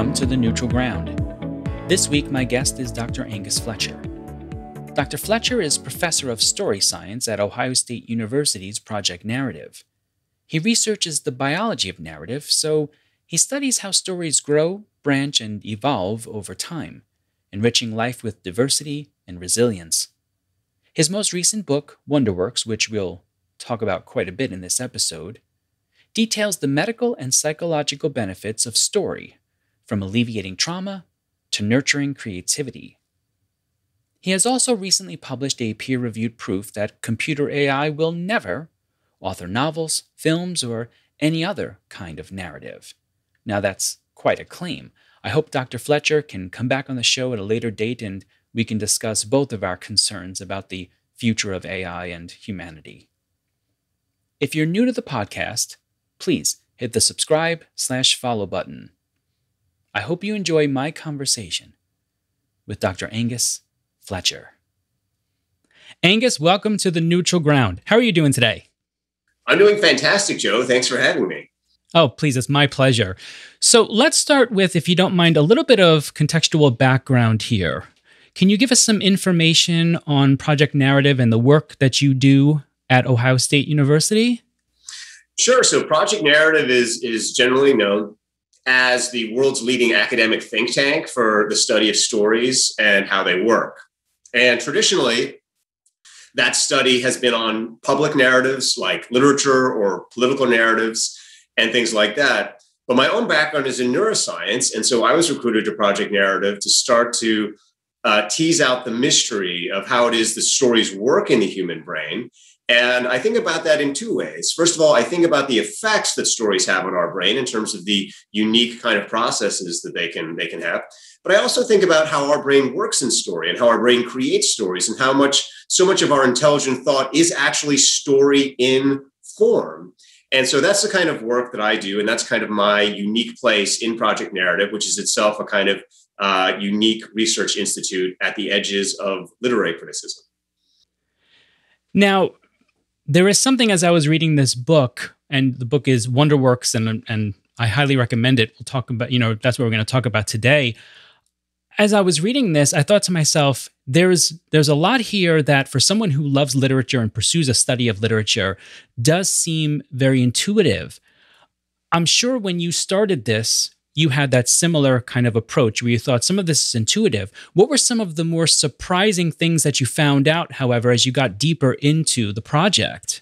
Welcome to The Neutral Ground. This week, my guest is Dr. Angus Fletcher. Dr. Fletcher is professor of story science at Ohio State University's Project Narrative. He researches the biology of narrative, so he studies how stories grow, branch, and evolve over time, enriching life with diversity and resilience. His most recent book, Wonderworks, which we'll talk about quite a bit in this episode, details the medical and psychological benefits of story, from alleviating trauma to nurturing creativity. He has also recently published a peer-reviewed proof that computer AI will never author novels, films, or any other kind of narrative. Now that's quite a claim. I hope Dr. Fletcher can come back on the show at a later date and we can discuss both of our concerns about the future of AI and humanity. If you're new to the podcast, please hit the subscribe/follow button. I hope you enjoy my conversation with Dr. Angus Fletcher. Angus, welcome to The Neutral Ground. How are you doing today? I'm doing fantastic, Joe. Thanks for having me. Oh, please, it's my pleasure. So let's start with, if you don't mind, a little bit of contextual background here. Can you give us some information on Project Narrative and the work that you do at Ohio State University? Sure. So Project Narrative is generally known as the world's leading academic think tank for the study of stories and how they work. And traditionally, that study has been on public narratives like literature or political narratives and things like that. But my own background is in neuroscience. And so I was recruited to Project Narrative to start to tease out the mystery of how it is the stories work in the human brain. And I think about that in two ways. First of all, I think about the effects that stories have on our brain in terms of the unique kind of processes that they can have. But I also think about how our brain works in story and how our brain creates stories and how so much of our intelligent thought is actually story in form. And so that's the kind of work that I do. And that's kind of my unique place in Project Narrative, which is itself a kind of unique research institute at the edges of literary criticism. Now, there is something as I was reading this book, and the book is Wonderworks, and I highly recommend it. We'll talk about, that's what we're going to talk about today. As I was reading this, I thought to myself, there's a lot here that for someone who loves literature and pursues a study of literature does seem very intuitive. I'm sure when you started this, you had that similar kind of approach where you thought some of this is intuitive. What were some of the more surprising things that you found out, however, as you got deeper into the project?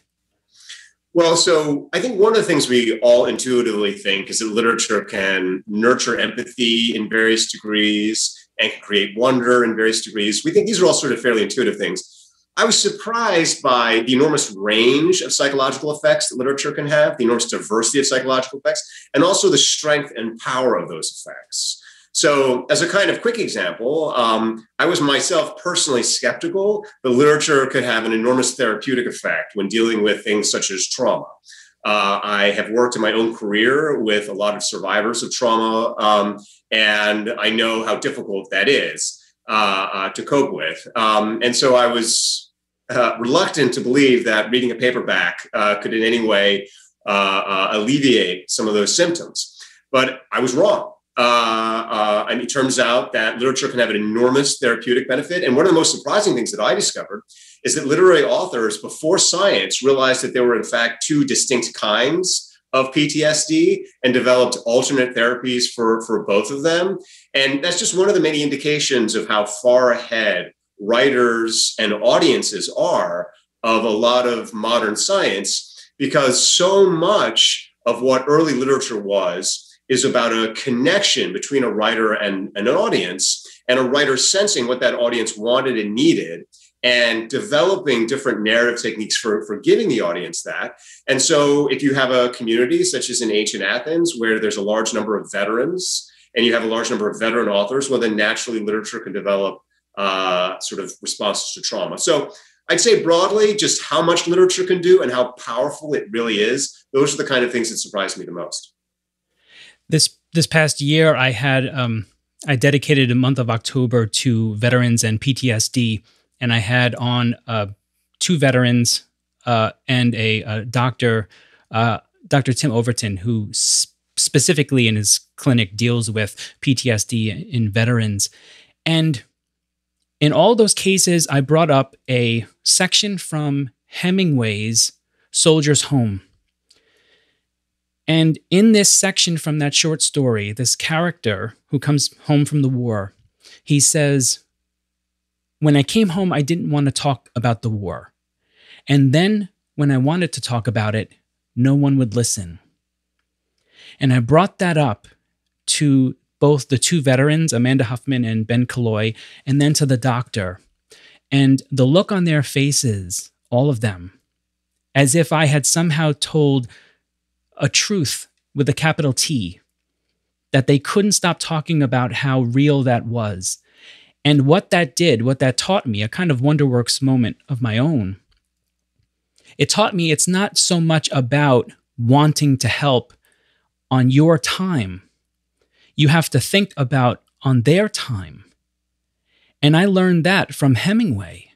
Well, so I think one of the things we all intuitively think is that literature can nurture empathy in various degrees and can create wonder in various degrees. We think these are all sort of fairly intuitive things. I was surprised by the enormous range of psychological effects that literature can have, the enormous diversity of psychological effects, and also the strength and power of those effects. So as a kind of quick example, I was myself personally skeptical that literature could have an enormous therapeutic effect when dealing with things such as trauma. I have worked in my own career with a lot of survivors of trauma, and I know how difficult that is to cope with. And so I was reluctant to believe that reading a paperback could in any way alleviate some of those symptoms. But I was wrong. And it turns out that literature can have an enormous therapeutic benefit. And one of the most surprising things that I discovered is that literary authors before science realized that there were in fact two distinct kinds of PTSD and developed alternate therapies for both of them. And that's just one of the many indications of how far ahead writers and audiences are of a lot of modern science, because so much of what early literature was is about a connection between a writer and an audience, and a writer sensing what that audience wanted and needed, and developing different narrative techniques for giving the audience that. And so if you have a community such as in ancient Athens, where there's a large number of veterans, and you have a large number of veteran authors, well, then naturally literature can develop sort of responses to trauma. So I'd say broadly, just how much literature can do and how powerful it really is, those are the kind of things that surprised me the most. This past year, I dedicated a month of October to veterans and PTSD, and I had on two veterans and a doctor, Dr. Tim Overton, who specifically in his clinic deals with PTSD in veterans. And in all those cases, I brought up a section from Hemingway's Soldier's Home. And in this section from that short story, this character who comes home from the war, he says, "When I came home, I didn't want to talk about the war. And then when I wanted to talk about it, no one would listen." And I brought that up to both the two veterans, Amanda Huffman and Ben Killoy, and then to the doctor. And the look on their faces, all of them, as if I had somehow told a truth with a capital T, that they couldn't stop talking about how real that was. And what that did, what that taught me, a kind of Wonderworks moment of my own, it taught me it's not so much about wanting to help on your time. You have to think about on their time. And I learned that from Hemingway,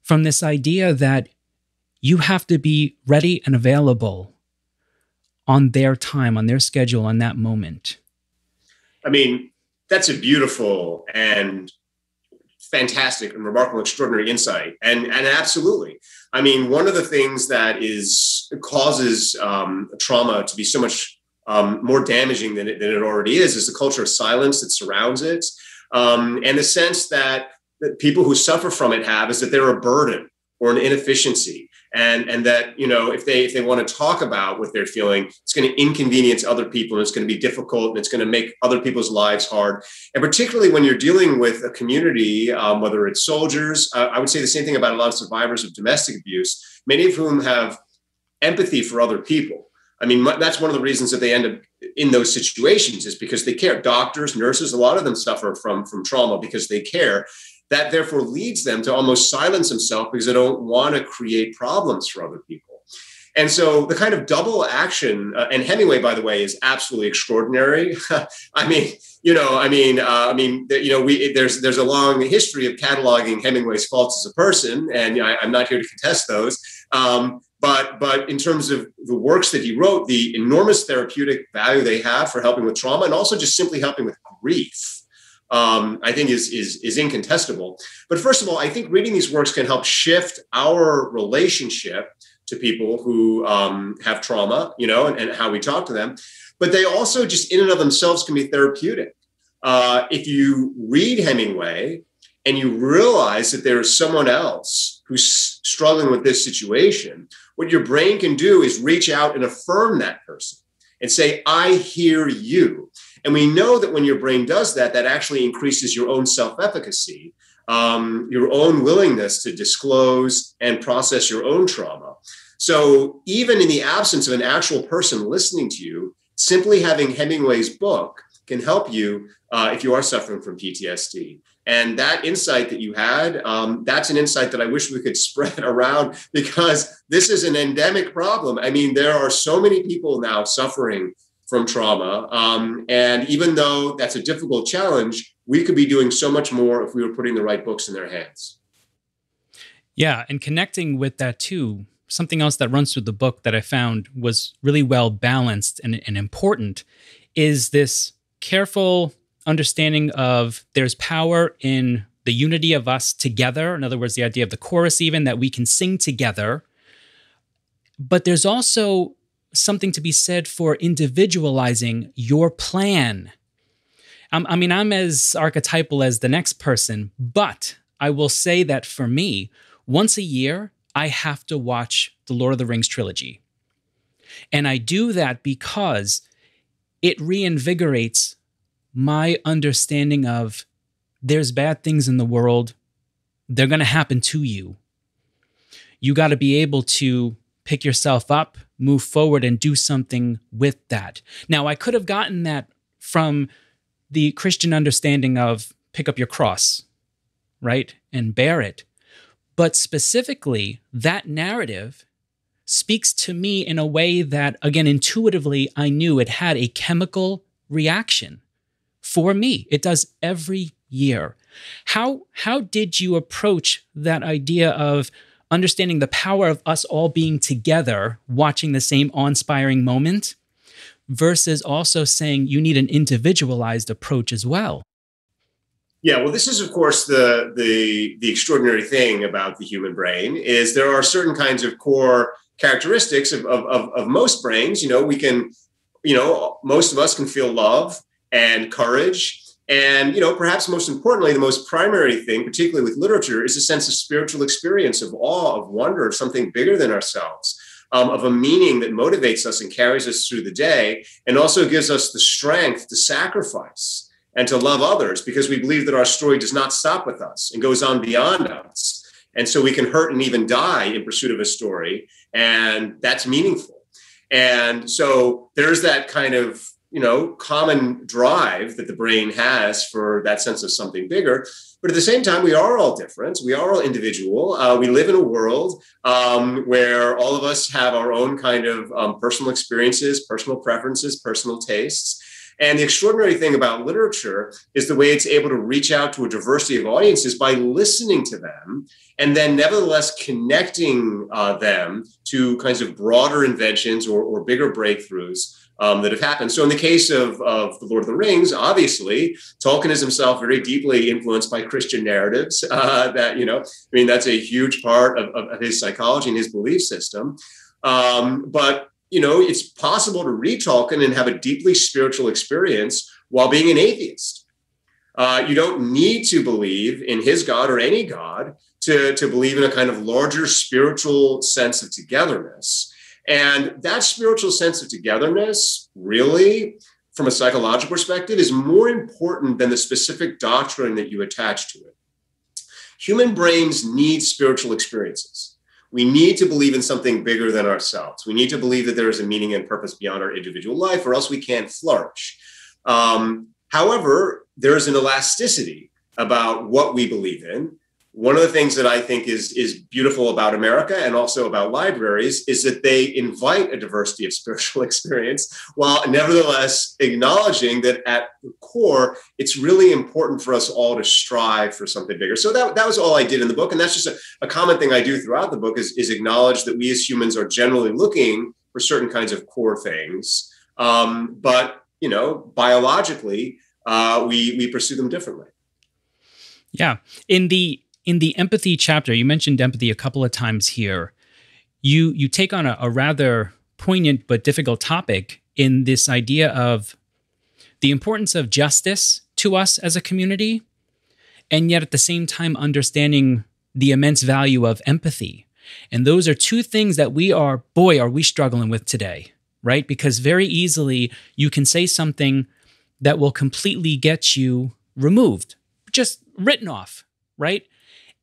from this idea that you have to be ready and available on their time, on their schedule, on that moment. I mean, that's a beautiful and fantastic and remarkable, extraordinary insight. And absolutely. I mean, one of the things that causes trauma to be so much more damaging than it already is the culture of silence that surrounds it. And the sense that people who suffer from it have is that they're a burden or an inefficiency. And that, you know, if they want to talk about what they're feeling, it's going to inconvenience other people, and it's going to be difficult, and it's going to make other people's lives hard. And particularly when you're dealing with a community, whether it's soldiers, I would say the same thing about a lot of survivors of domestic abuse, many of whom have empathy for other people. I mean, that's one of the reasons that they end up in those situations, is because they care. Doctors, nurses, a lot of them suffer from trauma because they care. That therefore leads them to almost silence themselves because they don't want to create problems for other people. And so the kind of double action, and Hemingway, by the way, is absolutely extraordinary. There's a long history of cataloging Hemingway's faults as a person, and I'm not here to contest those. But in terms of the works that he wrote, the enormous therapeutic value they have for helping with trauma and also just simply helping with grief, I think is incontestable. But first of all, I think reading these works can help shift our relationship to people who have trauma, and how we talk to them. But they also just in and of themselves can be therapeutic. If you read Hemingway and you realize that there is someone else who's struggling with this situation, what your brain can do is reach out and affirm that person and say, "I hear you." And we know that when your brain does that, that actually increases your own self-efficacy, your own willingness to disclose and process your own trauma. So even in the absence of an actual person listening to you, simply having Hemingway's book can help you if you are suffering from PTSD. And that insight that you had, that's an insight that I wish we could spread around, because this is an endemic problem. I mean, there are so many people now suffering from trauma. And even though that's a difficult challenge, we could be doing so much more if we were putting the right books in their hands. Yeah, and connecting with that too, something else that runs through the book that I found was really well balanced and important is this careful understanding of there's power in the unity of us together. In other words, the idea of the chorus, even that we can sing together. But there's also something to be said for individualizing your plan. I'm as archetypal as the next person, but I will say that for me, once a year, I have to watch the Lord of the Rings trilogy. And I do that because it reinvigorates my understanding of there's bad things in the world. They're going to happen to you. You got to be able to pick yourself up, move forward, and do something with that. Now, I could have gotten that from the Christian understanding of pick up your cross, right, and bear it. But specifically, that narrative speaks to me in a way that, again, intuitively, I knew it had a chemical reaction for me. It does every year. How did you approach that idea of understanding the power of us all being together, watching the same awe-inspiring moment? versus also saying you need an individualized approach as well. Yeah, well, this is, of course, the extraordinary thing about the human brain is there are certain kinds of core characteristics of most brains. We can, most of us can feel love and courage. And, perhaps most importantly, the most primary thing, particularly with literature, is a sense of spiritual experience, of awe, of wonder, of something bigger than ourselves, of a meaning that motivates us and carries us through the day, and also gives us the strength to sacrifice and to love others, because we believe that our story does not stop with us and goes on beyond us. And so we can hurt and even die in pursuit of a story, and that's meaningful. And so there's that kind of, common drive that the brain has for that sense of something bigger. But at the same time, we are all different. We are all individual. We live in a world where all of us have our own kind of personal experiences, personal preferences, personal tastes. And the extraordinary thing about literature is the way it's able to reach out to a diversity of audiences by listening to them and then nevertheless connecting them to kinds of broader inventions or bigger breakthroughs that have happened. So in the case of The Lord of the Rings, obviously, Tolkien is himself very deeply influenced by Christian narratives that's a huge part of his psychology and his belief system. But it's possible to read Tolkien and have a deeply spiritual experience while being an atheist. You don't need to believe in his God or any God to believe in a kind of larger spiritual sense of togetherness. And that spiritual sense of togetherness, really, from a psychological perspective, is more important than the specific doctrine that you attach to it. Human brains need spiritual experiences. We need to believe in something bigger than ourselves. We need to believe that there is a meaning and purpose beyond our individual life, or else we can't flourish. However, there is an elasticity about what we believe in. One of the things that I think is beautiful about America and also about libraries is that they invite a diversity of spiritual experience, while nevertheless acknowledging that at the core, it's really important for us all to strive for something bigger. So that was all I did in the book. And that's just a common thing I do throughout the book is acknowledge that we as humans are generally looking for certain kinds of core things. But, biologically, we pursue them differently. Yeah. In the empathy chapter, you mentioned empathy a couple of times here. You take on a rather poignant but difficult topic in this idea of the importance of justice to us as a community, and yet at the same time understanding the immense value of empathy. And those are two things that are we struggling with today, right? Because very easily you can say something that will completely get you removed, just written off, right?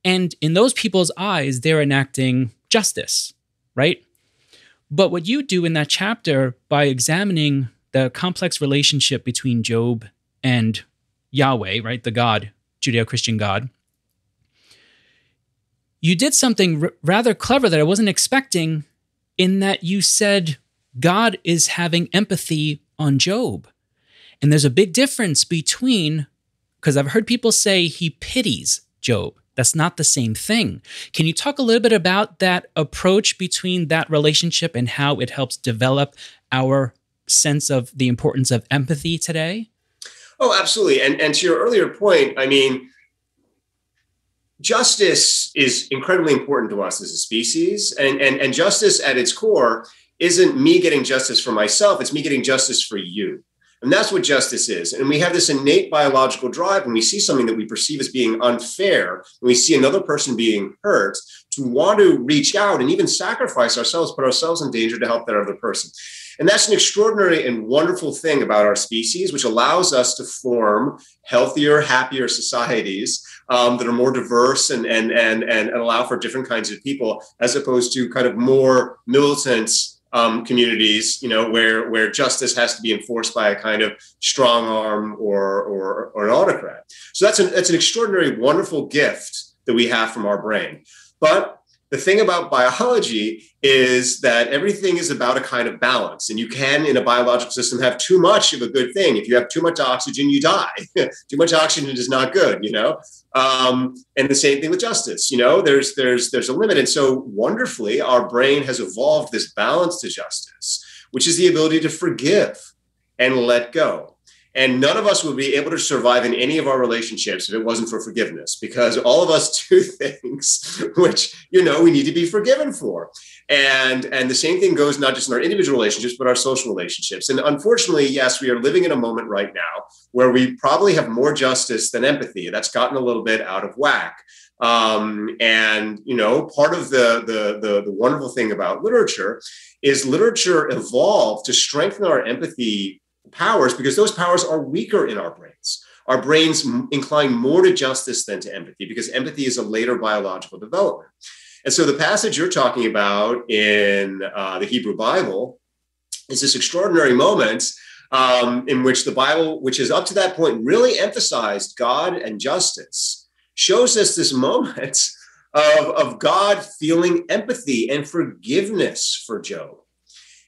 And in those people's eyes, they're enacting justice, right? But what you do in that chapter, by examining the complex relationship between Job and Yahweh, right, the God, Judeo-Christian God, you did something rather clever that I wasn't expecting, in that you said God is having empathy on Job. And there's a big difference between, because I've heard people say he pities Job. That's not the same thing. Can you talk a little bit about that approach between that relationship and how it helps develop our sense of the importance of empathy today? Oh, absolutely. And to your earlier point, I mean, justice is incredibly important to us as a species. And justice at its core isn't me getting justice for myself. It's me getting justice for you. And that's what justice is. And we have this innate biological drive when we see something that we perceive as being unfair, when we see another person being hurt, to want to reach out and even sacrifice ourselves, put ourselves in danger to help that other person. And that's an extraordinary and wonderful thing about our species, which allows us to form healthier, happier societies that are more diverse and allow for different kinds of people, as opposed to kind of more militant communities, where justice has to be enforced by a kind of strong arm or an autocrat. So that's an extraordinary, wonderful gift that we have from our brain. But the thing about biology is that everything is about a kind of balance. And you can, in a biological system, have too much of a good thing. If you have too much oxygen, you die. Too much oxygen is not good, And the same thing with justice, there's a limit. And so wonderfully, our brain has evolved this balance to justice, which is the ability to forgive and let go. And none of us would be able to survive in any of our relationships if it wasn't for forgiveness, because all of us do things which, we need to be forgiven for. And the same thing goes not just in our individual relationships, but our social relationships. And unfortunately, yes, we are living in a moment right now where we probably have more justice than empathy. That's gotten a little bit out of whack. Part of the wonderful thing about literature is literature evolved to strengthen our empathy powers, because those powers are weaker in our brains. Our brains incline more to justice than to empathy, because empathy is a later biological development. And so the passage you're talking about in the Hebrew Bible is this extraordinary moment in which the Bible, which is up to that point really emphasized God and justice, shows us this moment of God feeling empathy and forgiveness for Job.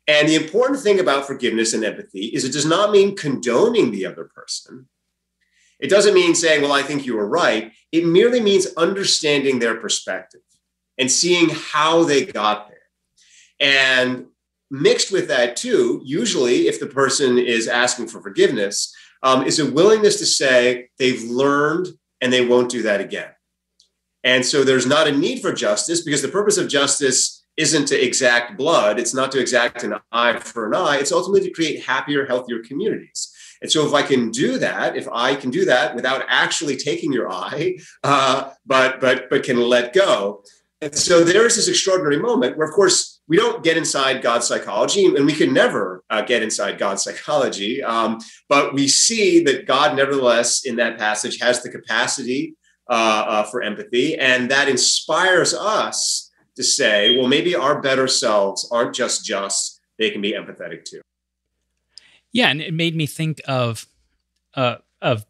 And the important thing about forgiveness and empathy is it does not mean condoning the other person. It doesn't mean saying, well, I think you were right. It merely means understanding their perspective and seeing how they got there. And mixed with that too, usually if the person is asking for forgiveness, is a willingness to say they've learned and they won't do that again. And so there's not a need for justice, because the purpose of justice isn't to exact blood. It's not to exact an eye for an eye. It's ultimately to create happier, healthier communities. And so if I can do that without actually taking your eye, but can let go. And so there's this extraordinary moment where, of course, we don't get inside God's psychology, and we can never get inside God's psychology. But we see that God, nevertheless, in that passage, has the capacity for empathy, and that inspires us to say, well, maybe our better selves aren't just, they can be empathetic too. Yeah, and it made me think of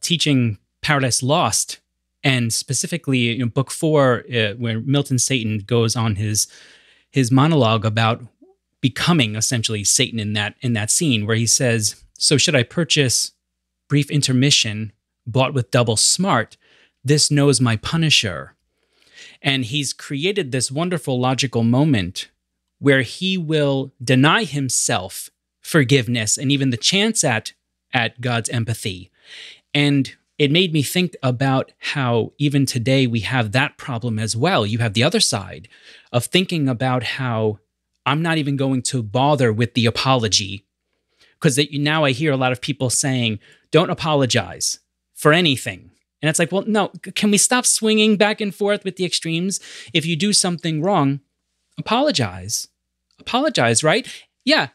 teaching Paradise Lost, and specifically in Book 4, where Milton Satan goes on his monologue about becoming essentially Satan in that scene, where he says, "So should I purchase brief intermission, bought with double smart? This knows my punisher." And he's created this wonderful logical moment where he will deny himself forgiveness and even the chance at God's empathy. And it made me think about how even today we have that problem as well. You have the other side of thinking about how I'm not even going to bother with the apology, because now I hear a lot of people saying, don't apologize for anything. And it's like, well, no, can we stop swinging back and forth with the extremes? If you do something wrong, apologize. Apologize, right? Yeah.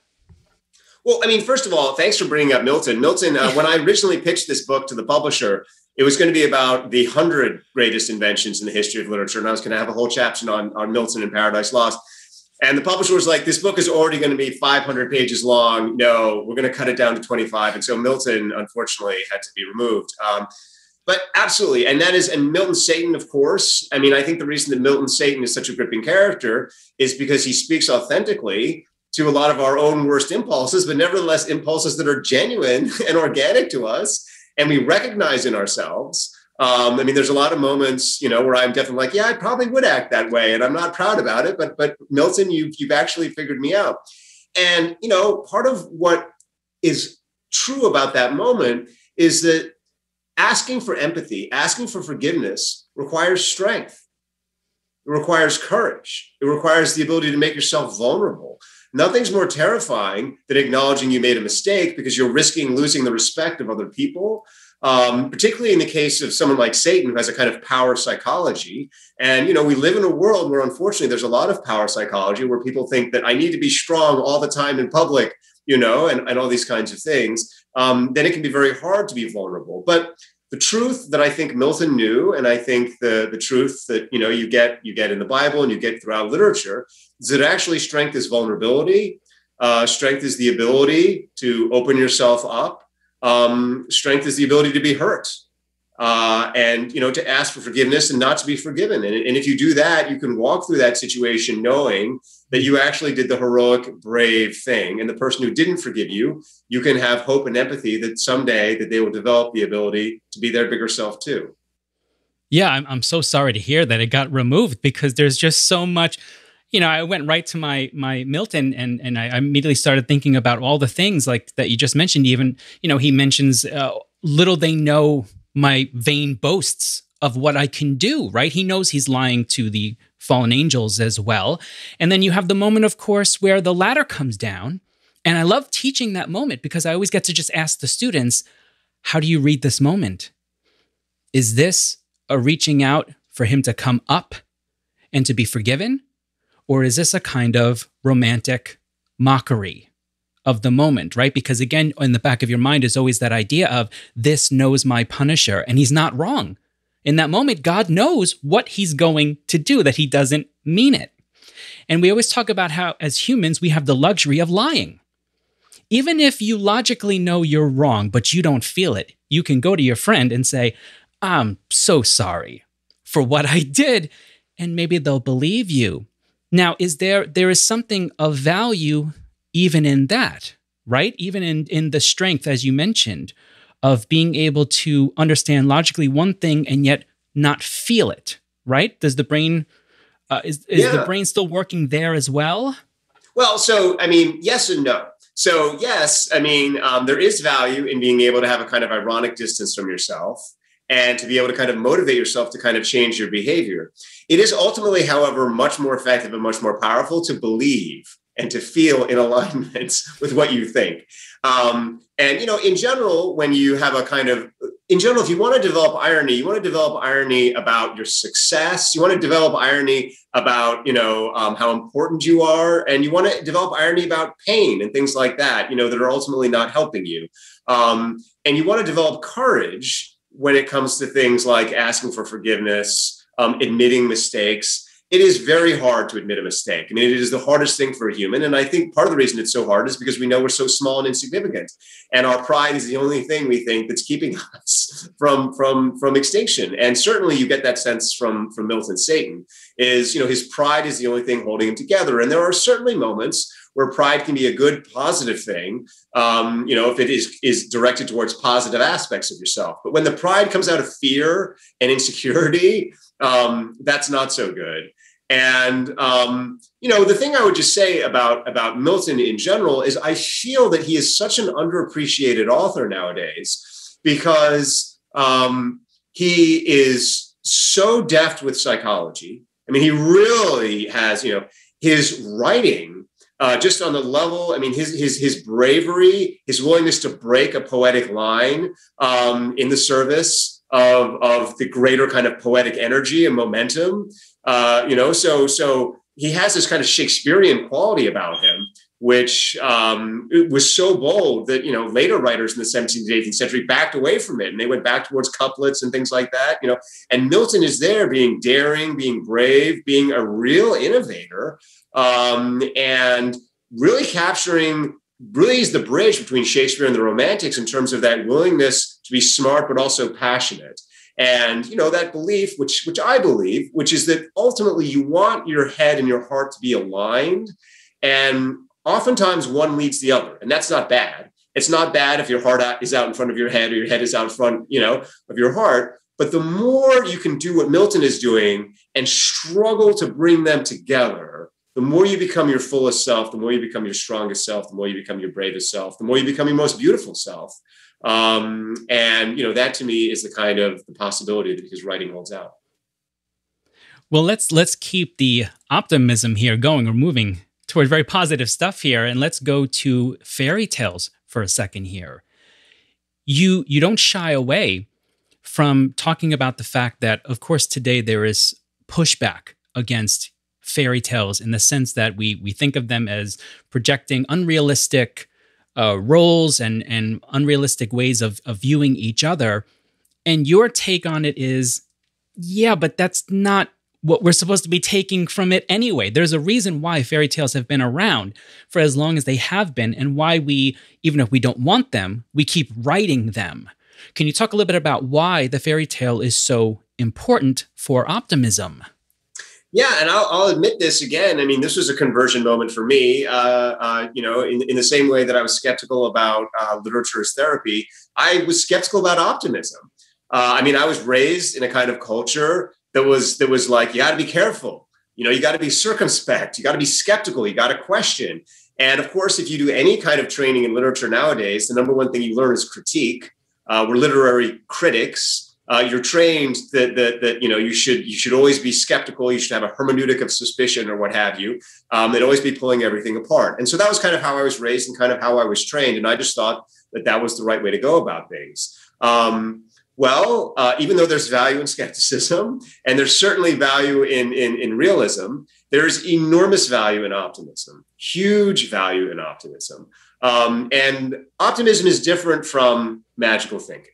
Well, I mean, first of all, thanks for bringing up Milton. Milton, when I originally pitched this book to the publisher, it was going to be about the 100 greatest inventions in the history of literature. And I was going to have a whole chapter on Milton and Paradise Lost. And the publisher was like, this book is already going to be 500 pages long. No, we're going to cut it down to 25. And so Milton, unfortunately, had to be removed. But absolutely. And Milton Satan, of course. I mean, I think the reason that Milton Satan is such a gripping character is because he speaks authentically to a lot of our own worst impulses, but nevertheless, impulses that are genuine and organic to us, and we recognize in ourselves. I mean, there's a lot of moments, where I'm definitely like, yeah, I probably would act that way, and I'm not proud about it. But Milton, you've actually figured me out. And, part of what is true about that moment is that asking for empathy, asking for forgiveness requires strength. It requires courage. It requires the ability to make yourself vulnerable. Nothing's more terrifying than acknowledging you made a mistake, because you're risking losing the respect of other people, particularly in the case of someone like Satan, who has a kind of power psychology. And, we live in a world where, unfortunately, there's a lot of power psychology where people think that I need to be strong all the time in public, and all these kinds of things. Then it can be very hard to be vulnerable. But the truth that I think Milton knew, and I think the truth that you get in the Bible and you get throughout literature, is that actually strength is vulnerability. Strength is the ability to open yourself up. Strength is the ability to be hurt, and to ask for forgiveness and not to be forgiven. And if you do that, you can walk through that situation knowing that you actually did the heroic, brave thing. And the person who didn't forgive you, you can have hope and empathy that someday that they will develop the ability to be their bigger self too. Yeah, I'm so sorry to hear that it got removed, because there's just so much. I went right to my Milton, and I immediately started thinking about all the things like that you just mentioned. Even, he mentions, little they know my vain boasts of what I can do, right? He knows he's lying to the fallen angels as well. And then you have the moment, of course, where the ladder comes down. And I love teaching that moment because I always get to just ask the students, how do you read this moment? Is this a reaching out for him to come up and to be forgiven? Or is this a kind of romantic mockery of the moment, right? Because again, in the back of your mind is always that idea of this knows my punisher, and he's not wrong. In that moment, God knows what he's going to do, that he doesn't mean it. And we always talk about how, as humans, we have the luxury of lying. Even if you logically know you're wrong, but you don't feel it, you can go to your friend and say, I'm so sorry for what I did, and maybe they'll believe you. Now, there is something of value even in that, right? Even in the strength, as you mentioned, of being able to understand logically one thing and yet not feel it, right? Does the brain, is the brain still working there as well? Well, so, yes and no. So, yes, there is value in being able to have a kind of ironic distance from yourself and to be able to kind of motivate yourself to kind of change your behavior. It is ultimately, however, much more effective and much more powerful to believe and to feel in alignment with what you think. In general, when you have if you want to develop irony, you want to develop irony about your success. You want to develop irony about, how important you are. And you want to develop irony about pain and things like that, that are ultimately not helping you. And you want to develop courage when it comes to things like asking for forgiveness, admitting mistakes. It is very hard to admit a mistake. It is the hardest thing for a human. And I think part of the reason it's so hard is because we know we're so small and insignificant. And our pride is the only thing we think that's keeping us from extinction. And certainly you get that sense from Milton's Satan is, his pride is the only thing holding him together. And there are certainly moments where pride can be a good, positive thing, if it is directed towards positive aspects of yourself. But when the pride comes out of fear and insecurity, that's not so good. And, the thing I would just say about Milton in general is I feel that he is such an underappreciated author nowadays because he is so deft with psychology. He really has, his writing, just on the level, his bravery, his willingness to break a poetic line in the service of the greater kind of poetic energy and momentum. So he has this kind of Shakespearean quality about him, which it was so bold that, later writers in the 17th and 18th century backed away from it. And they went back towards couplets and things like that, and Milton is there being daring, being brave, being a real innovator, and really is the bridge between Shakespeare and the Romantics in terms of that willingness to be smart, but also passionate. And, that belief, which I believe, which is that ultimately you want your head and your heart to be aligned. And oftentimes one leads the other. And that's not bad. It's not bad if your heart is out in front of your head or your head is out in front, of your heart. But the more you can do what Milton is doing and struggle to bring them together, the more you become your fullest self, the more you become your strongest self, the more you become your bravest self, the more you become your most beautiful self. That to me is the kind of the possibility that his writing holds out. Well, let's keep the optimism here going. We're moving toward very positive stuff here, and let's go to fairy tales for a second here. You don't shy away from talking about the fact that, of course, today there is pushback against fairy tales in the sense that we think of them as projecting unrealistic roles and unrealistic ways of viewing each other. And your take on it is, yeah, but that's not what we're supposed to be taking from it anyway. There's a reason why fairy tales have been around for as long as they have been, and why we, even if we don't want them, we keep writing them. Can you talk a little bit about why the fairy tale is so important for optimism? Yeah, and I'll admit this again. This was a conversion moment for me. In the same way that I was skeptical about literature as therapy, I was skeptical about optimism. I was raised in a kind of culture that was like, you got to be careful. You got to be circumspect. You got to be skeptical. You got to question. And of course, if you do any kind of training in literature nowadays, the number one thing you learn is critique. We're literary critics. You're trained that you should always be skeptical. You should have a hermeneutic of suspicion or what have you. They'd always be pulling everything apart. And so that was kind of how I was raised and kind of how I was trained. And I just thought that was the right way to go about things. Even though there's value in skepticism and there's certainly value in realism, there's enormous value in optimism, huge value in optimism. And optimism is different from magical thinking.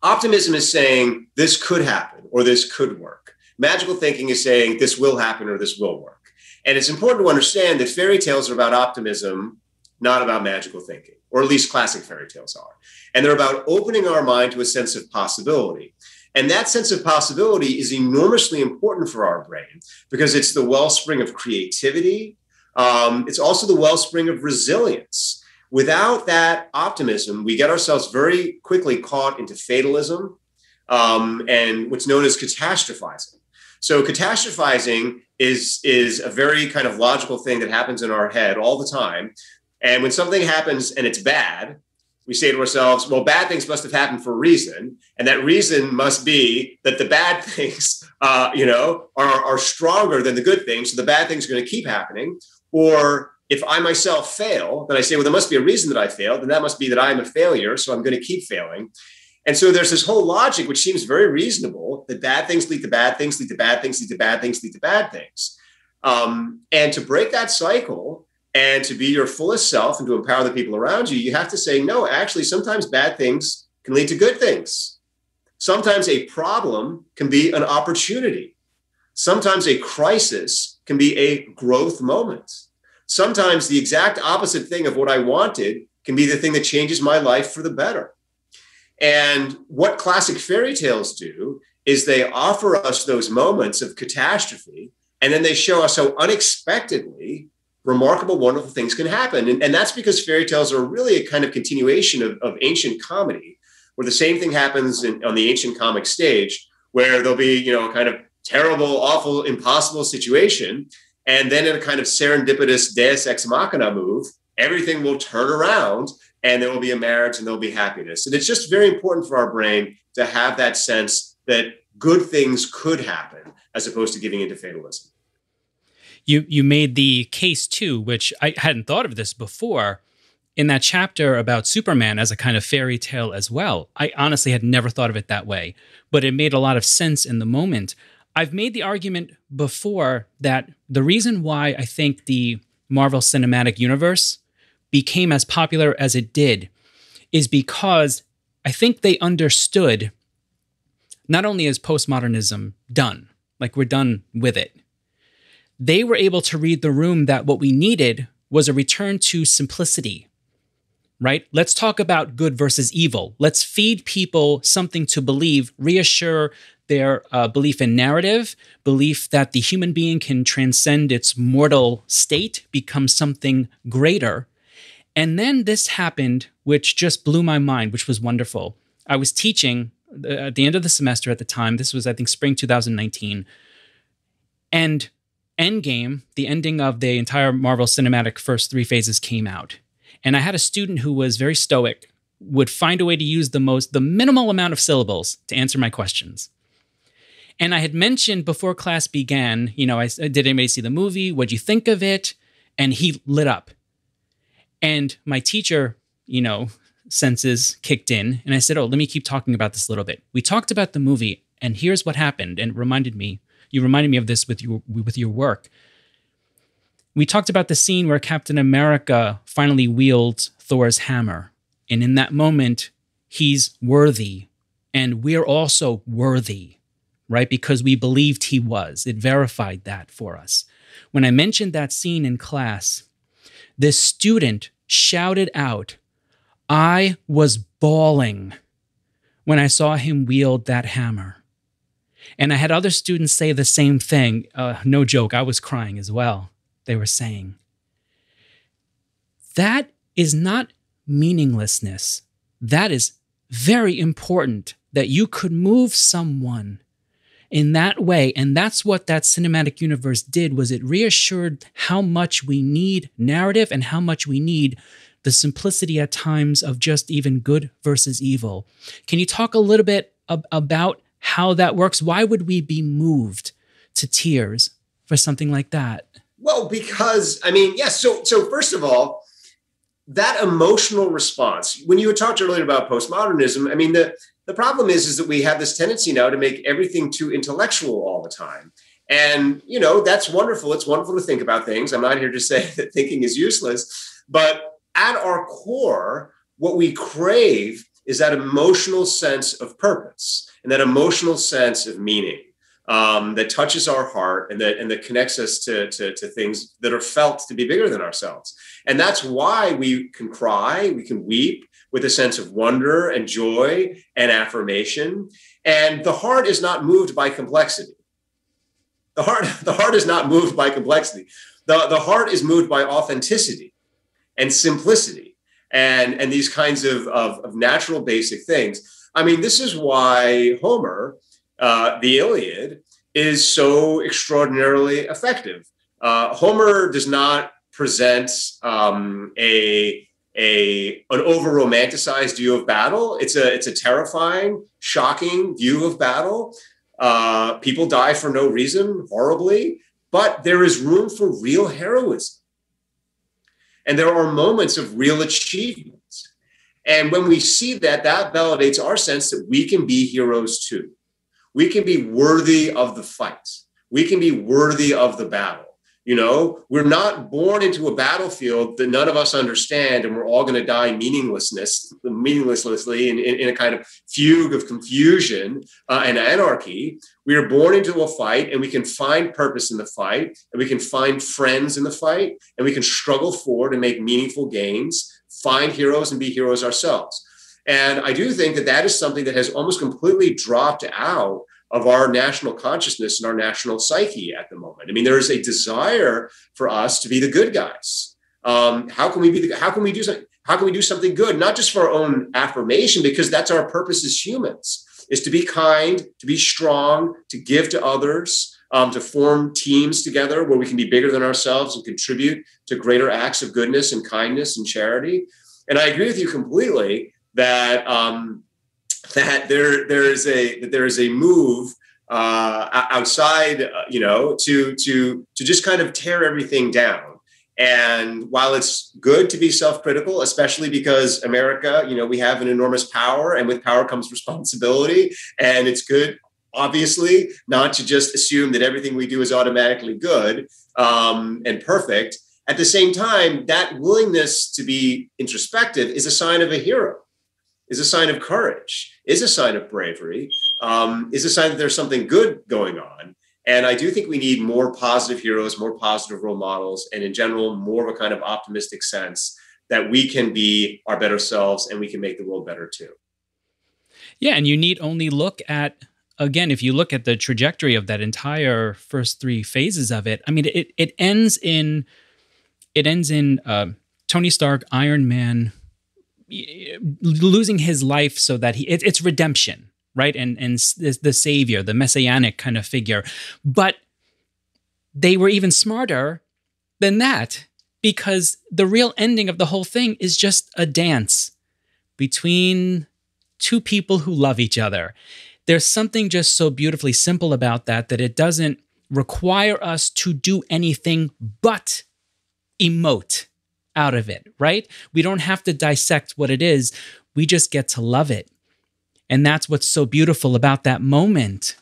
Optimism is saying this could happen or this could work. Magical thinking is saying this will happen or this will work. And it's important to understand that fairy tales are about optimism, not about magical thinking, or at least classic fairy tales are. And they're about opening our mind to a sense of possibility. And that sense of possibility is enormously important for our brain because it's the wellspring of creativity. It's also the wellspring of resilience. Without that optimism, we get ourselves very quickly caught into fatalism and what's known as catastrophizing. So catastrophizing is a very kind of logical thing that happens in our head all the time. And when something happens and it's bad, we say to ourselves, well, bad things must have happened for a reason. And that reason must be that the bad things, are stronger than the good things. So the bad things are going to keep happening. Or if I myself fail, then I say, well, there must be a reason that I failed. And that must be that I'm a failure. So I'm going to keep failing. And so there's this whole logic, which seems very reasonable, that bad things lead to bad things, lead to bad things, lead to bad things, lead to bad things. And to break that cycle and to be your fullest self and to empower the people around you, you have to say, no, actually, sometimes bad things can lead to good things. Sometimes a problem can be an opportunity. Sometimes a crisis can be a growth moment. Sometimes the exact opposite thing of what I wanted can be the thing that changes my life for the better. And what classic fairy tales do is they offer us those moments of catastrophe, and then they show us how unexpectedly remarkable, wonderful things can happen. And that's because fairy tales are really a kind of continuation of ancient comedy, where the same thing happens on the ancient comic stage, where there'll be, a kind of terrible, awful, impossible situation. And then in a kind of serendipitous deus ex machina move, everything will turn around and there will be a marriage and there'll be happiness. And it's just very important for our brain to have that sense that good things could happen as opposed to giving into fatalism. You made the case too, which I hadn't thought of this before, in that chapter about Superman as a kind of fairy tale as well. I honestly had never thought of it that way, but it made a lot of sense in the moment. I've made the argument before that the reason why I think the Marvel Cinematic Universe became as popular as it did is because I think they understood not only is postmodernism done, like we're done with it, they were able to read the room that what we needed was a return to simplicity, right? Let's talk about good versus evil. Let's feed people something to believe, reassure their belief in narrative, belief that the human being can transcend its mortal state, become something greater. And then this happened, which just blew my mind, which was wonderful. I was teaching at the end of the semester at the time. This was, I think, spring 2019. And Endgame, the ending of the entire Marvel Cinematic first 3 phases came out. And I had a student who was very stoic, would find a way to use the minimal amount of syllables to answer my questions. And I had mentioned before class began, did anybody see the movie? What'd you think of it? And he lit up. And my teacher, senses kicked in. And I said, let me keep talking about this a little bit. We talked about the movie, and here's what happened. And you reminded me of this with your work. We talked about the scene where Captain America finally wields Thor's hammer. And in that moment, he's worthy. And we're also worthy, right? Because we believed he was. It verified that for us. When I mentioned that scene in class, this student shouted out, I was bawling when I saw him wield that hammer. And I had other students say the same thing. No joke, I was crying as well. They were saying, that is not meaninglessness. That is very important, that you could move someone in that way. And that's what that cinematic universe did, was it reassured how much we need narrative and how much we need the simplicity at times of just even good versus evil. Can you talk a little bit about how that works? Why would we be moved to tears for something like that? Well, because, I mean, yes. So first of all, that emotional response, when you had talked earlier about postmodernism, I mean, the problem is that we have this tendency now to make everything too intellectual all the time. And, you know, that's wonderful. It's wonderful to think about things. I'm not here to say that thinking is useless, but at our core, what we crave is that emotional sense of purpose and that emotional sense of meaning that touches our heart and that connects us to things that are felt to be bigger than ourselves. And that's why we can cry, we can weep with a sense of wonder and joy and affirmation. And the heart is not moved by complexity. The heart is not moved by complexity. The heart is moved by authenticity and simplicity and these kinds of natural basic things. I mean, this is why Homer, the Iliad, is so extraordinarily effective. Homer does not present an over-romanticized view of battle. It's a terrifying, shocking view of battle. People die for no reason, horribly, but there is room for real heroism. And there are moments of real achievement. And when we see that, that validates our sense that we can be heroes too. We can be worthy of the fight. We can be worthy of the battle. You know, we're not born into a battlefield that none of us understand, and we're all going to die meaninglessly in a kind of fugue of confusion and anarchy. We are born into a fight, and we can find purpose in the fight, and we can find friends in the fight, and we can struggle forward and make meaningful gains, find heroes and be heroes ourselves. And I do think that that is something that has almost completely dropped out of our national consciousness and our national psyche at the moment. I mean, there is a desire for us to be the good guys. How can we do something good? Not just for our own affirmation, because that's our purpose as humans, is to be kind, to be strong, to give to others, to form teams together where we can be bigger than ourselves and contribute to greater acts of goodness and kindness and charity. And I agree with you completely that there is a move outside, to just kind of tear everything down. And while it's good to be self-critical, especially because America, we have an enormous power, and with power comes responsibility, and it's good, obviously, not to just assume that everything we do is automatically good and perfect. At the same time, that willingness to be introspective is a sign of a hero, is a sign of courage, is a sign of bravery, is a sign that there's something good going on. And I do think we need more positive heroes, more positive role models, and in general, more of a kind of optimistic sense that we can be our better selves and we can make the world better too. Yeah, and you need only look at, again, if you look at the trajectory of that entire first three phases of it, I mean, it ends in Tony Stark, Iron Man, losing his life so that it's redemption, right? And the savior, the messianic kind of figure. But they were even smarter than that, because the real ending of the whole thing is just a dance between two people who love each other. There's something just so beautifully simple about that it doesn't require us to do anything but emote out of it, right? We don't have to dissect what it is. We just get to love it. And that's what's so beautiful about that moment.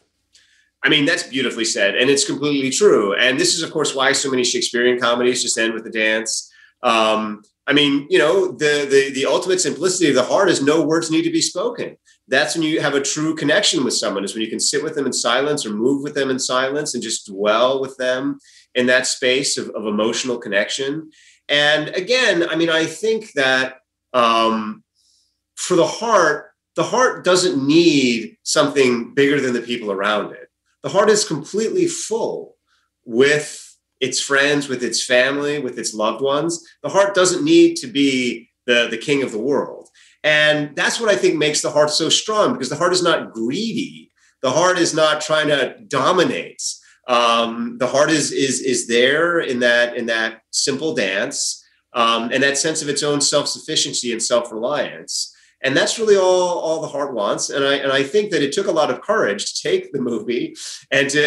I mean, that's beautifully said. And it's completely true. And this is, of course, why so many Shakespearean comedies just end with a dance. I mean, the ultimate simplicity of the heart is no words need to be spoken. That's when you have a true connection with someone, is when you can sit with them in silence or move with them in silence and just dwell with them in that space of emotional connection. And again, I mean, I think that for the heart doesn't need something bigger than the people around it. The heart is completely full with its friends, with its family, with its loved ones. The heart doesn't need to be the king of the world. And that's what I think makes the heart so strong, because the heart is not greedy. The heart is not trying to dominate. The heart is there in that simple dance, and that sense of its own self-sufficiency and self-reliance. And that's really all the heart wants. And I think that it took a lot of courage to take the movie and to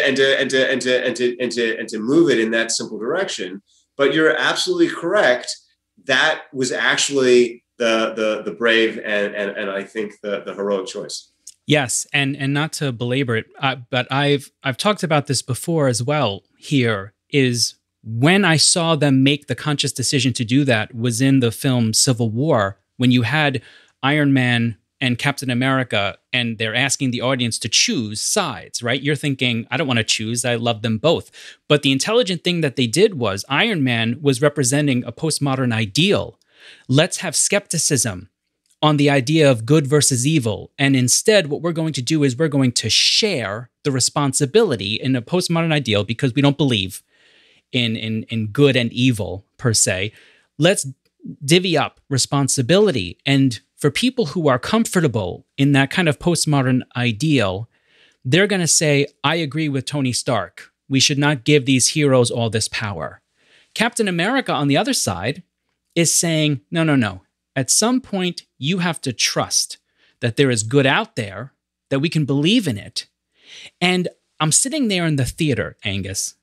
move it in that simple direction. But you're absolutely correct. That was actually the brave and I think the heroic choice. Yes, and not to belabor it, but I've talked about this before as well. Here is when I saw them make the conscious decision to do that was in the film Civil War, when you had Iron Man and Captain America, and they're asking the audience to choose sides, right? You're thinking, I don't want to choose. I love them both. But the intelligent thing that they did was Iron Man was representing a postmodern ideal. Let's have skepticism on the idea of good versus evil. And instead, what we're going to do is we're going to share the responsibility in a postmodern ideal because we don't believe in good and evil per se. Let's divvy up responsibility. And for people who are comfortable in that kind of postmodern ideal, they're going to say, I agree with Tony Stark. We should not give these heroes all this power. Captain America, on the other side, is saying, no. At some point, you have to trust that there is good out there, that we can believe in it. And I'm sitting there in the theater, Angus,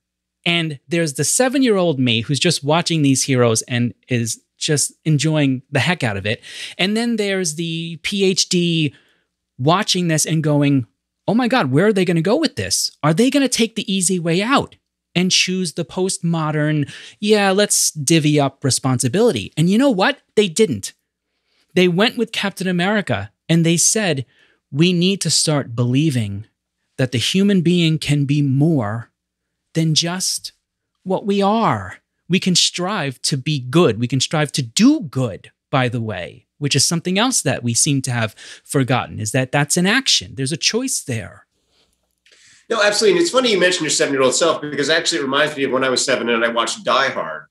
and there's the 7-year-old me who's just watching these heroes and is just enjoying the heck out of it. And then there's the PhD watching this and going, oh my God, where are they going to go with this? Are they going to take the easy way out and choose the postmodern, let's divvy up responsibility? And you know what? They didn't. They went with Captain America and they said, we need to start believing that the human being can be more than just what we are. We can strive to be good. We can strive to do good, by the way, which is something else that we seem to have forgotten, is that that's an action. There's a choice there. No, absolutely. And it's funny you mentioned your 7-year-old self, because actually it reminds me of when I was 7 and I watched Die Hard,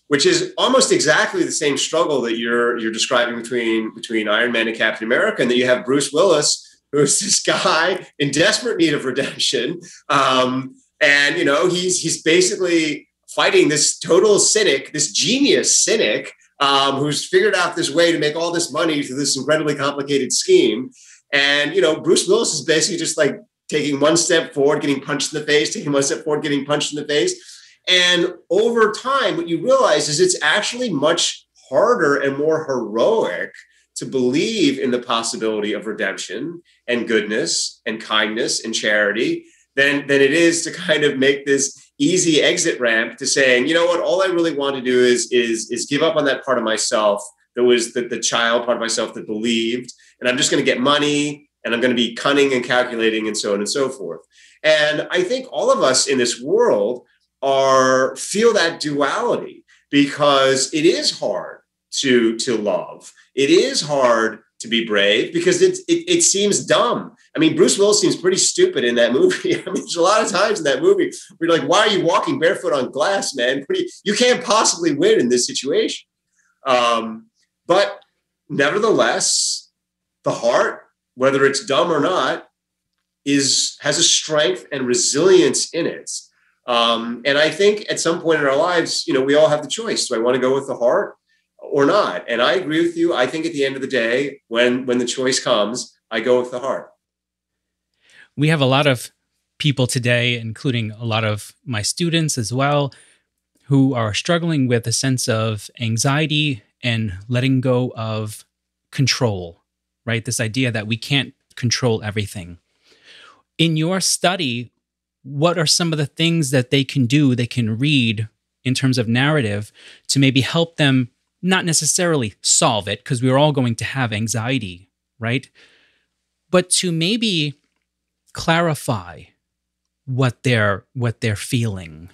which is almost exactly the same struggle that you're describing between Iron Man and Captain America. And then you have Bruce Willis, who's this guy in desperate need of redemption. And, he's basically fighting this total cynic, this genius cynic, who's figured out this way to make all this money through this incredibly complicated scheme. And, Bruce Willis is basically just like taking one step forward, getting punched in the face, taking one step forward, getting punched in the face. And over time, what you realize is it's actually much harder and more heroic to believe in the possibility of redemption and goodness and kindness and charity than it is to kind of make this easy exit ramp to saying, you know what, all I really want to do is give up on that part of myself that was the child part of myself that believed, and I'm just going to get money and I'm going to be cunning and calculating and so on and so forth. And I think all of us in this world feel that duality, because it is hard to love. It is hard to be brave because it seems dumb. I mean, Bruce Willis seems pretty stupid in that movie. I mean, there's a lot of times in that movie where you're like, why are you walking barefoot on glass, man? You can't possibly win in this situation. But nevertheless, the heart, whether it's dumb or not, has a strength and resilience in it. And I think at some point in our lives, we all have the choice. Do I want to go with the heart or not? And I agree with you. I think at the end of the day, when the choice comes, I go with the heart. We have a lot of people today, including a lot of my students as well, who are struggling with a sense of anxiety and letting go of control, right? This idea that we can't control everything. In your study, what are some of the things that they can do, they can read in terms of narrative to maybe help them not necessarily solve it, because we're all going to have anxiety, right? But to maybe clarify what they're feeling.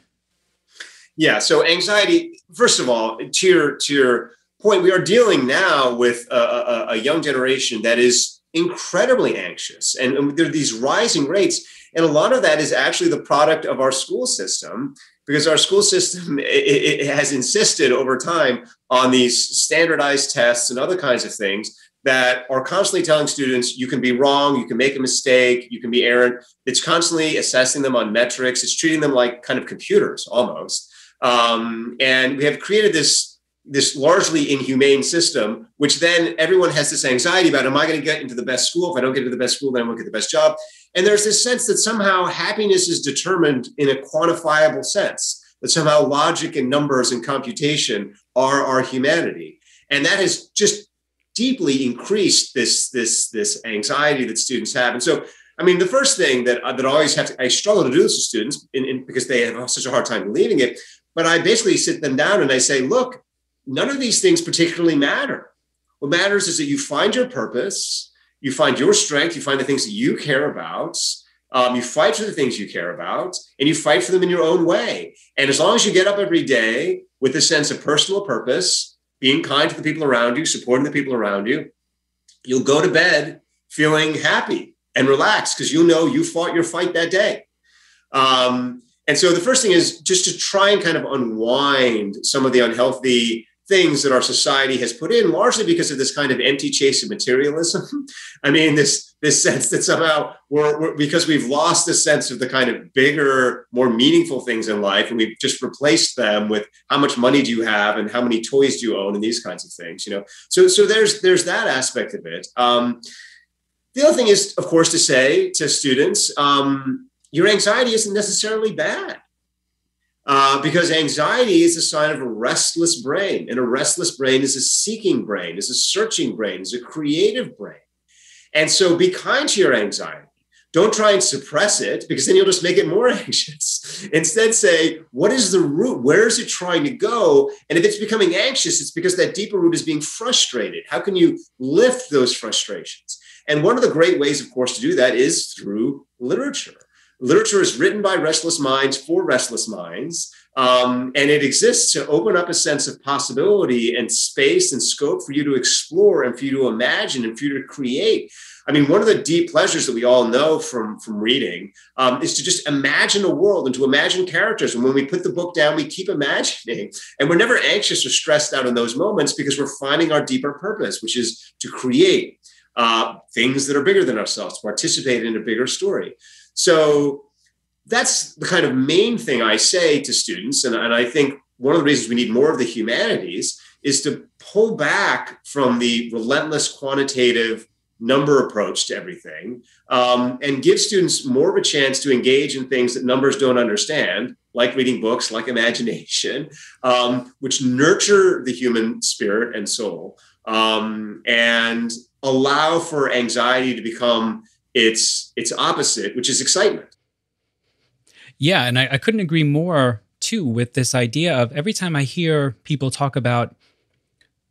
Yeah. So anxiety, first of all, to your point, we are dealing now with a young generation that is incredibly anxious, and there are these rising rates. And a lot of that is actually the product of our school system, because our school system it has insisted over time on these standardized tests and other kinds of things that are constantly telling students, you can be wrong, you can make a mistake, you can be errant. It's constantly assessing them on metrics. It's treating them like kind of computers almost. And we have created this largely inhumane system, which then everyone has this anxiety about, am I going to get into the best school? If I don't get into the best school, then I won't get the best job. And there's this sense that somehow happiness is determined in a quantifiable sense, that somehow logic and numbers and computation are our humanity. And that has just deeply increased this anxiety that students have. And so, I mean, the first thing that I always I struggle to do this with students because they have such a hard time believing it, but I basically sit them down and I say, look, none of these things particularly matter. What matters is that you find your purpose, you find your strength, you find the things that you care about, you fight for the things you care about, and you fight for them in your own way. And as long as you get up every day with a sense of personal purpose, being kind to the people around you, supporting the people around you, you'll go to bed feeling happy and relaxed because you know you fought your fight that day. And so the first thing is just to try and kind of unwind some of the unhealthy things that our society has put in, largely because of this kind of empty chase of materialism. I mean, this sense that somehow we're because we've lost the sense of the kind of bigger, more meaningful things in life, and we've just replaced them with how much money do you have and how many toys do you own and these kinds of things. So there's that aspect of it. The other thing is, of course, to say to students, your anxiety isn't necessarily bad. Because anxiety is a sign of a restless brain, and a restless brain is a seeking brain, is a searching brain, is a creative brain. And so be kind to your anxiety. Don't try and suppress it, because then you'll just make it more anxious. Instead, say, what is the root? Where is it trying to go? And if it's becoming anxious, it's because that deeper root is being frustrated. How can you lift those frustrations? And one of the great ways, of course, to do that is through literature. Literature is written by restless minds for restless minds, and it exists to open up a sense of possibility and space and scope for you to explore and for you to imagine and for you to create. I mean, one of the deep pleasures that we all know from reading is to just imagine a world and to imagine characters. And when we put the book down, we keep imagining. And we're never anxious or stressed out in those moments because we're finding our deeper purpose, which is to create things that are bigger than ourselves, to participate in a bigger story. So that's the kind of main thing I say to students. And I think one of the reasons we need more of the humanities is to pull back from the relentless quantitative number approach to everything, and give students more of a chance to engage in things that numbers don't understand, like reading books, like imagination, which nurture the human spirit and soul, and allow for anxiety to become its opposite, which is excitement. Yeah, and I couldn't agree more, too, with this idea of every time I hear people talk about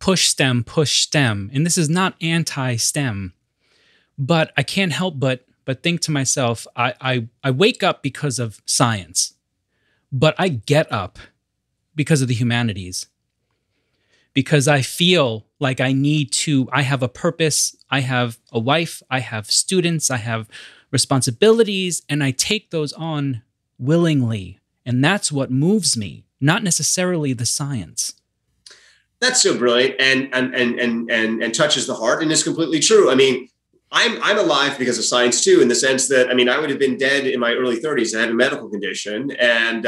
push STEM, and this is not anti-STEM, but I can't help but think to myself, I wake up because of science, but I get up because of the humanities, because I feel like I have a purpose, I have a wife, I have students, I have responsibilities, and I take those on willingly. And that's what moves me, not necessarily the science. That's so brilliant and touches the heart, and is completely true. I mean, I'm alive because of science too, in the sense that, I mean, I would have been dead in my early 30s. I had a medical condition, and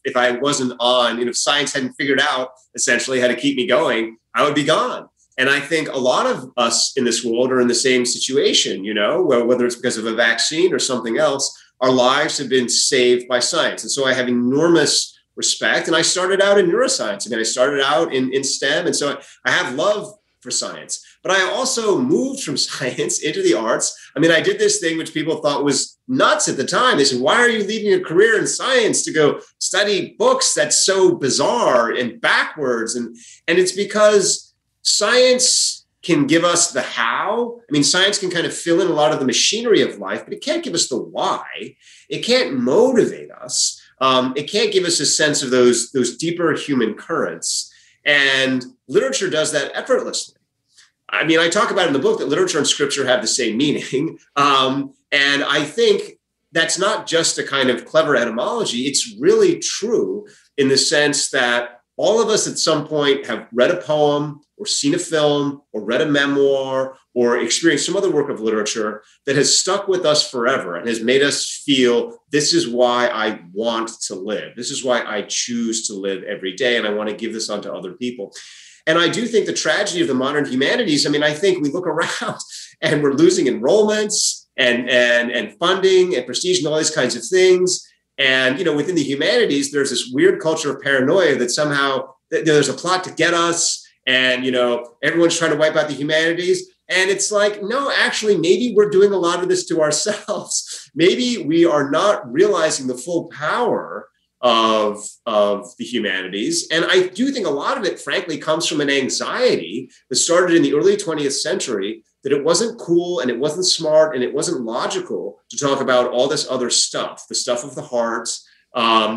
if I wasn't on, if science hadn't figured out essentially how to keep me going, I would be gone. And I think a lot of us in this world are in the same situation, whether it's because of a vaccine or something else, our lives have been saved by science. And so I have enormous respect. And I started out in neuroscience. I mean, I started out in STEM. And so I have love for science. But I also moved from science into the arts. I mean, I did this thing which people thought was nuts at the time. They said, why are you leaving a career in science to go study books? That's so bizarre and backwards. And it's because science can give us the how. I mean, science can kind of fill in a lot of the machinery of life, but it can't give us the why. It can't motivate us. It can't give us a sense of those deeper human currents. And literature does that effortlessly. I mean, I talk about in the book that literature and scripture have the same meaning. And I think that's not just a kind of clever etymology. It's really true in the sense that all of us at some point have read a poem or seen a film or read a memoir or experienced some other work of literature that has stuck with us forever and has made us feel this is why I want to live. This is why I choose to live every day. And I want to give this on to other people. And I do think the tragedy of the modern humanities, I mean, I think we look around and we're losing enrollments and funding and prestige and all these kinds of things. And, you know, within the humanities, there's this weird culture of paranoia that somehow there's a plot to get us and, you know, everyone's trying to wipe out the humanities. And it's like, no, actually, maybe we're doing a lot of this to ourselves. Maybe we are not realizing the full power of the humanities. And I do think a lot of it, frankly, comes from an anxiety that started in the early 20th century, that it wasn't cool and it wasn't smart and it wasn't logical to talk about all this other stuff, the stuff of the heart,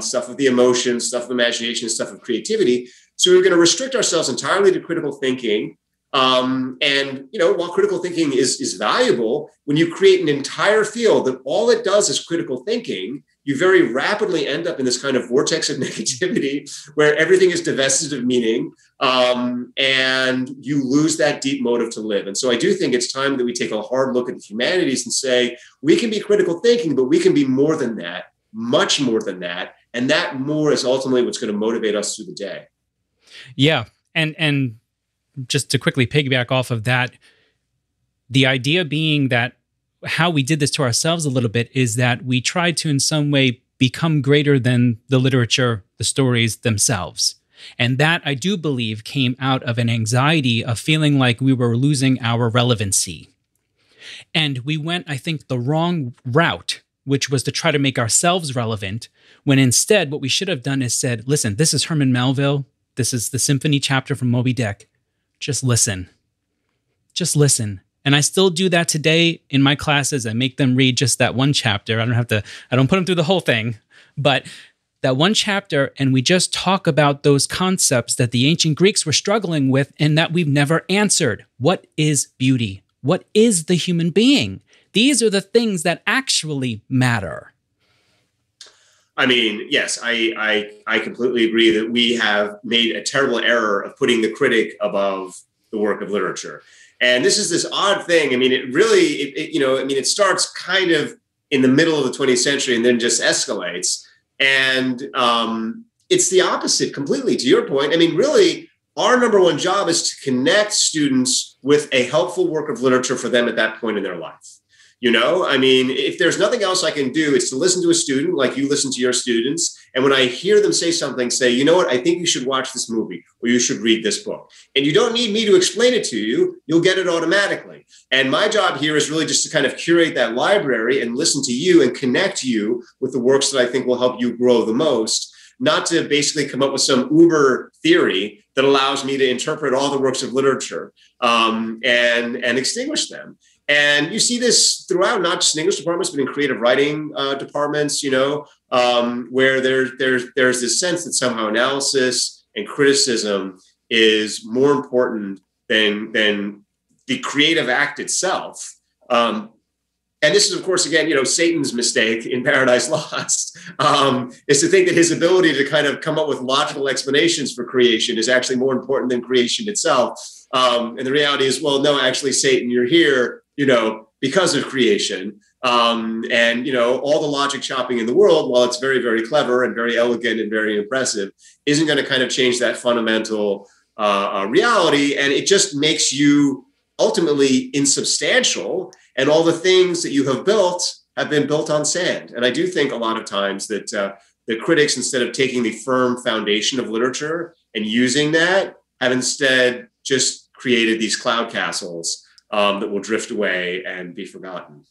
stuff of the emotions, stuff of imagination, stuff of creativity. So we're going to restrict ourselves entirely to critical thinking. And, you know, while critical thinking is valuable, when you create an entire field that all it does is critical thinking, you very rapidly end up in this kind of vortex of negativity where everything is divested of meaning, and you lose that deep motive to live. And so I do think it's time that we take a hard look at the humanities and say, we can be critical thinking, but we can be more than that, much more than that. And that more is ultimately what's going to motivate us through the day. Yeah. And just to quickly piggyback off of that, the idea being that how we did this to ourselves a little bit is that we tried to in some way become greater than the literature, the stories themselves. And that, I do believe, came out of an anxiety of feeling like we were losing our relevancy. And we went, I think, the wrong route, which was to try to make ourselves relevant, when instead what we should have done is said, listen, this is Herman Melville. This is the symphony chapter from Moby Dick. Just listen. Just listen. And I still do that today in my classes. I make them read just that one chapter. I don't put them through the whole thing, but that one chapter, and we just talk about those concepts that the ancient Greeks were struggling with and that we've never answered. What is beauty? What is the human being? These are the things that actually matter. I mean, yes, I completely agree that we have made a terrible error of putting the critic above the work of literature. And this is this odd thing. I mean, it starts kind of in the middle of the 20th century and then just escalates. And it's the opposite completely, to your point. I mean, really, our number one job is to connect students with a helpful work of literature for them at that point in their life. You know, I mean, if there's nothing else I can do, it's to listen to a student like you listen to your students. And when I hear them say something, say, you know what, I think you should watch this movie or you should read this book. And you don't need me to explain it to you. You'll get it automatically. And my job here is really just to kind of curate that library and listen to you and connect you with the works that I think will help you grow the most, not to basically come up with some uber theory that allows me to interpret all the works of literature and extinguish them. And you see this throughout, not just in English departments, but in creative writing departments, you know, where there's this sense that somehow analysis and criticism is more important than the creative act itself. And this is, of course, again, you know, Satan's mistake in Paradise Lost, is to think that his ability to kind of come up with logical explanations for creation is actually more important than creation itself. And the reality is, well, no, actually, Satan, you're here, you know, because of creation. And, you know, all the logic chopping in the world, while it's very, very clever and very elegant and very impressive, isn't going to kind of change that fundamental reality. And it just makes you ultimately insubstantial. And all the things that you have built have been built on sand. And I do think a lot of times that the critics, instead of taking the firm foundation of literature and using that, have instead just created these cloud castles that will drift away and be forgotten.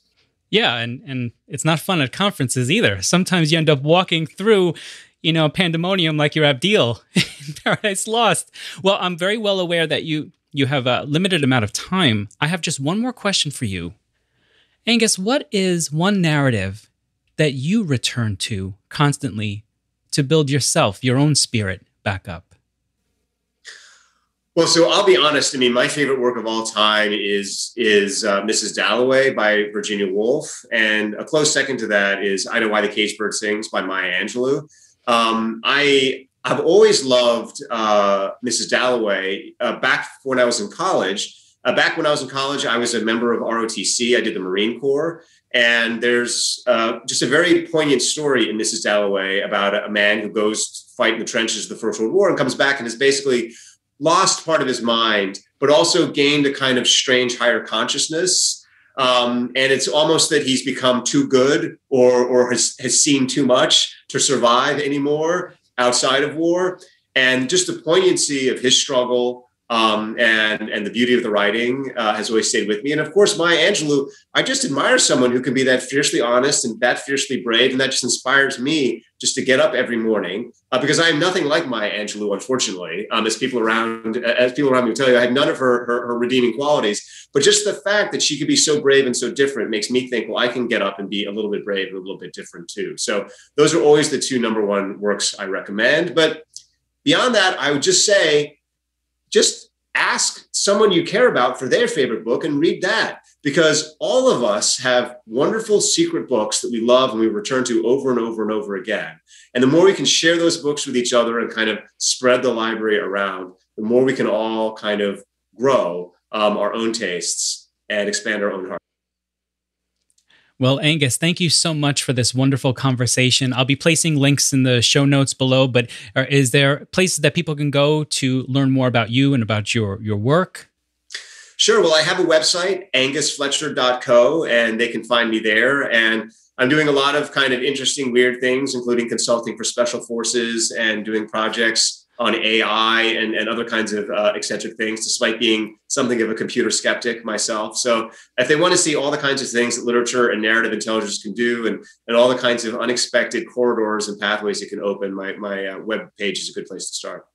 Yeah, and it's not fun at conferences either. Sometimes you end up walking through, you know, pandemonium like you're Abdil in Paradise Lost. Well, I'm very well aware that you have a limited amount of time. I have just one more question for you. Angus, what is one narrative that you return to constantly to build yourself, your own spirit back up? Well, so I'll be honest. I mean, my favorite work of all time is Mrs. Dalloway by Virginia Woolf. And a close second to that is I Know Why the Caged Bird Sings by Maya Angelou. I I've always loved Mrs. Dalloway. Back when I was in college, I was a member of ROTC. I did the Marine Corps. And there's just a very poignant story in Mrs. Dalloway about a man who goes to fight in the trenches of the First World War and comes back and has basically lost part of his mind, but also gained a kind of strange higher consciousness. And it's almost that he's become too good or has seen too much to survive anymore outside of war. And just the poignancy of his struggle and the beauty of the writing has always stayed with me. And of course, Maya Angelou, I just admire someone who can be that fiercely honest and that fiercely brave. And that just inspires me just to get up every morning because I am nothing like Maya Angelou, unfortunately, as people around me will tell you, I have none of her redeeming qualities. But just the fact that she could be so brave and so different makes me think, well, I can get up and be a little bit brave and a little bit different too. So those are always the two number one works I recommend. But beyond that, I would just say, just ask someone you care about for their favorite book and read that, because all of us have wonderful secret books that we love and we return to over and over and over again. And the more we can share those books with each other and kind of spread the library around, the more we can all kind of grow our own tastes and expand our own heart. Well, Angus, thank you so much for this wonderful conversation. I'll be placing links in the show notes below, but is there places that people can go to learn more about you and about your work? Sure. Well, I have a website, angusfletcher.co, and they can find me there. And I'm doing a lot of kind of interesting, weird things, including consulting for special forces and doing projects on AI and other kinds of eccentric things, despite being something of a computer skeptic myself. So if they want to see all the kinds of things that literature and narrative intelligence can do and all the kinds of unexpected corridors and pathways it can open, my web page is a good place to start.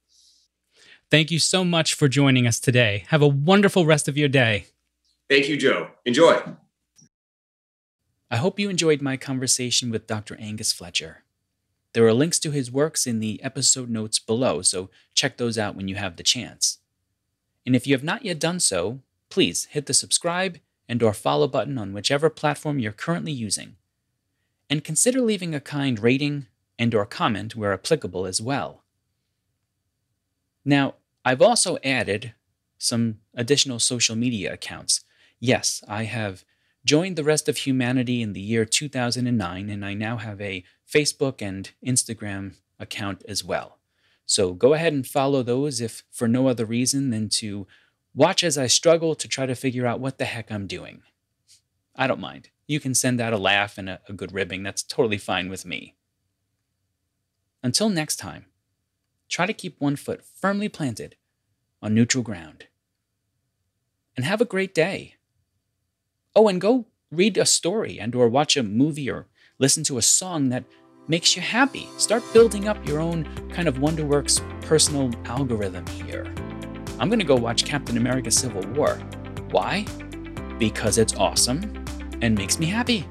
Thank you so much for joining us today. Have a wonderful rest of your day. Thank you, Joe. Enjoy. I hope you enjoyed my conversation with Dr. Angus Fletcher. There are links to his works in the episode notes below, so check those out when you have the chance. And if you have not yet done so, please hit the subscribe and/or follow button on whichever platform you're currently using. And consider leaving a kind rating and/or comment where applicable as well. Now, I've also added some additional social media accounts. Yes, I have joined the rest of humanity in the year 2009, and I now have a Facebook and Instagram account as well. So go ahead and follow those if for no other reason than to watch as I struggle to try to figure out what the heck I'm doing. I don't mind. You can send out a laugh and a good ribbing. That's totally fine with me. Until next time, try to keep one foot firmly planted on neutral ground. And have a great day. Oh, and go read a story and/or watch a movie or listen to a song that makes you happy. Start building up your own kind of Wonderworks personal algorithm here. I'm going to go watch Captain America Civil War. Why? Because it's awesome and makes me happy.